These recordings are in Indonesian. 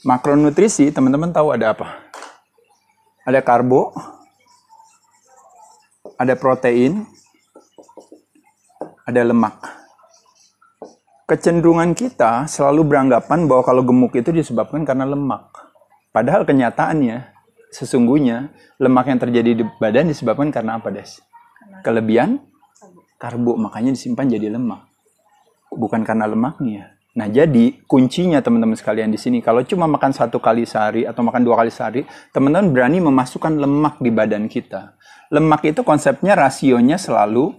Makronutrisi, teman-teman tahu ada apa? Ada karbo, ada protein, ada lemak. Kecenderungan kita selalu beranggapan bahwa kalau gemuk itu disebabkan karena lemak. Padahal kenyataannya, sesungguhnya lemak yang terjadi di badan disebabkan karena apa, Des? Kelebihan karbo, makanya disimpan jadi lemak. Bukan karena lemaknya. Nah, jadi kuncinya teman-teman sekalian di sini, kalau cuma makan 1 kali sehari atau makan 2 kali sehari, teman-teman berani memasukkan lemak di badan kita. Lemak itu konsepnya rasionya selalu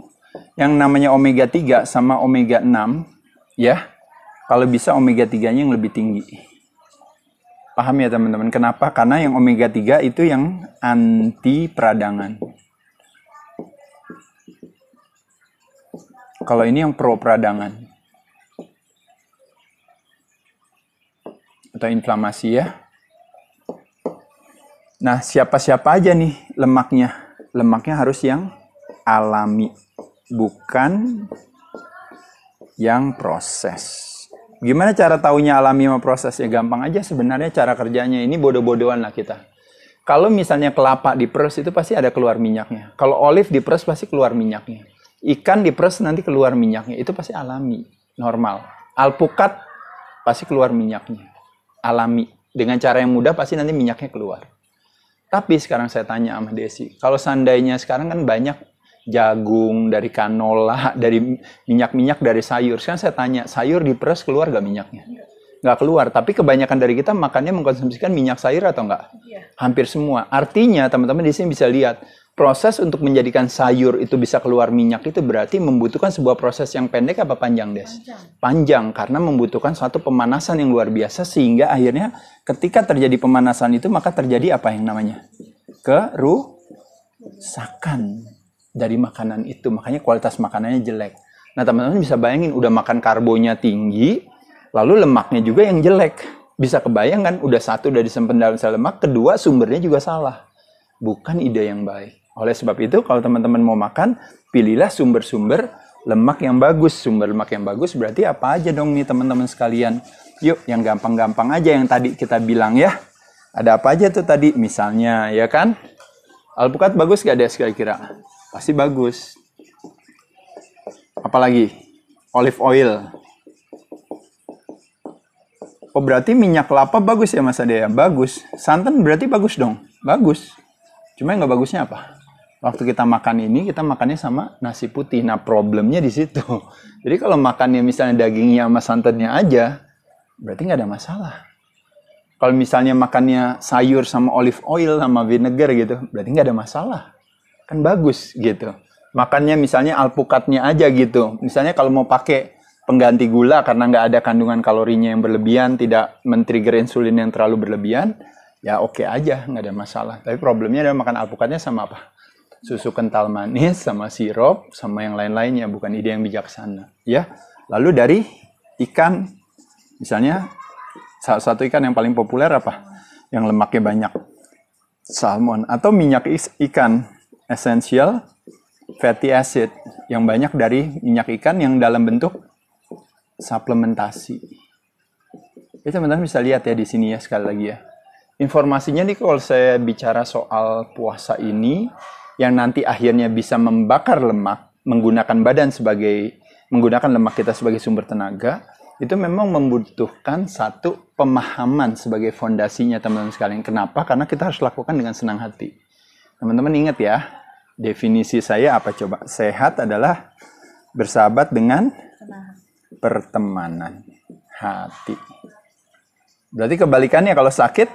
yang namanya omega 3 sama omega 6, ya. Kalau bisa omega 3-nya yang lebih tinggi. Paham ya teman-teman? Kenapa? Karena yang omega 3 itu yang anti peradangan. Kalau ini yang pro peradangan. Atau inflamasi ya. Nah, siapa-siapa aja nih lemaknya? Lemaknya harus yang alami, bukan yang proses. Gimana cara taunya alami sama proses? Ya gampang aja sebenarnya cara kerjanya. Ini bodoh-bodohan lah kita. Kalau misalnya kelapa diperes itu pasti ada keluar minyaknya. Kalau olive diperes pasti keluar minyaknya. Ikan diperes nanti keluar minyaknya. Itu pasti alami, normal. Alpukat pasti keluar minyaknya. Alami. Dengan cara yang mudah pasti nanti minyaknya keluar. Tapi sekarang saya tanya sama Desi, kalau seandainya sekarang kan banyak jagung dari canola, dari minyak-minyak dari sayur. Sekarang saya tanya, sayur diperes keluar gak minyaknya? Nggak keluar, tapi kebanyakan dari kita makannya mengkonsumsikan minyak sayur atau enggak? Hampir semua. Artinya teman-teman di sini bisa lihat, proses untuk menjadikan sayur itu bisa keluar minyak itu berarti membutuhkan sebuah proses yang pendek apa panjang, Des? Panjang, karena membutuhkan suatu pemanasan yang luar biasa sehingga akhirnya ketika terjadi pemanasan itu maka terjadi apa yang namanya? Kerusakan dari makanan itu. Makanya kualitas makanannya jelek. Nah, teman-teman bisa bayangin udah makan karbonya tinggi, lalu lemaknya juga yang jelek. Bisa kebayang kan, udah satu udah disimpan dalam sel lemak, kedua sumbernya juga salah. Bukan ide yang baik. Oleh sebab itu, kalau teman-teman mau makan, pilihlah sumber-sumber lemak yang bagus. Sumber lemak yang bagus berarti apa aja dong nih teman-teman sekalian. Yuk, yang gampang-gampang aja yang tadi kita bilang ya. Ada apa aja tuh tadi? Misalnya, ya kan? Alpukat bagus gak Des kira-kira? Pasti bagus. Apalagi? Olive oil. Oh, berarti minyak kelapa bagus ya Mas Ade ya? Bagus. Santan berarti bagus dong? Bagus. Cuma yang nggak bagusnya apa? Waktu kita makan ini, kita makannya sama nasi putih. Nah, problemnya di situ. Jadi kalau makannya misalnya dagingnya sama santannya aja, berarti nggak ada masalah. Kalau misalnya makannya sayur sama olive oil sama vinegar gitu, berarti nggak ada masalah. Kan bagus gitu. Makannya misalnya alpukatnya aja gitu. Misalnya kalau mau pakai pengganti gula karena nggak ada kandungan kalorinya yang berlebihan, tidak men-trigger insulin yang terlalu berlebihan, ya oke aja, nggak ada masalah. Tapi problemnya adalah makan alpukatnya sama apa? Susu kental manis, sama sirup, sama yang lain-lainnya. Bukan ide yang bijaksana. Ya. Lalu dari ikan, misalnya salah satu ikan yang paling populer apa? Yang lemaknya banyak. Salmon. Atau minyak ikan. Essential fatty acid. Yang banyak dari minyak ikan yang dalam bentuk suplementasi. Jadi teman-teman bisa lihat ya di sini ya sekali lagi ya. Informasinya nih kalau saya bicara soal puasa ini yang nanti akhirnya bisa membakar lemak menggunakan menggunakan lemak kita sebagai sumber tenaga, itu memang membutuhkan satu pemahaman sebagai fondasinya teman-teman sekalian. Kenapa? Karena kita harus lakukan dengan senang hati. Teman-teman ingat ya, definisi saya apa coba? Sehat adalah bersahabat dengan pertemanan hati. Berarti kebalikannya kalau sakit,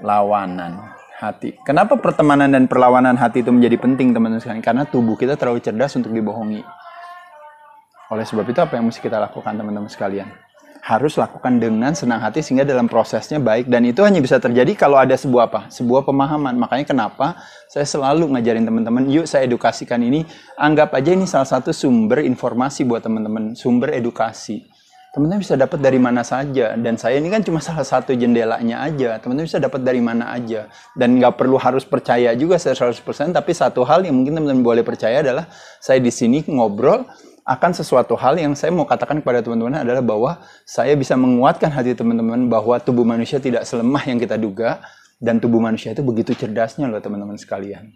perlawanan hati. Kenapa pertemanan dan perlawanan hati itu menjadi penting teman-teman sekalian? Karena tubuh kita terlalu cerdas untuk dibohongi. Oleh sebab itu apa yang mesti kita lakukan teman-teman sekalian? Harus lakukan dengan senang hati sehingga dalam prosesnya baik. Dan itu hanya bisa terjadi kalau ada sebuah apa? Sebuah pemahaman. Makanya kenapa saya selalu ngajarin teman-teman, yuk saya edukasikan ini. Anggap aja ini salah satu sumber informasi buat teman-teman. Sumber edukasi. Teman-teman bisa dapat dari mana saja. Dan saya ini kan cuma salah satu jendelanya aja. Teman-teman bisa dapat dari mana aja. Dan nggak perlu harus percaya juga 100%. Tapi satu hal yang mungkin teman-teman boleh percaya adalah saya di sini ngobrol akan sesuatu hal yang saya mau katakan kepada teman-teman adalah bahwa saya bisa menguatkan hati teman-teman bahwa tubuh manusia tidak selemah yang kita duga, dan tubuh manusia itu begitu cerdasnya loh teman-teman sekalian.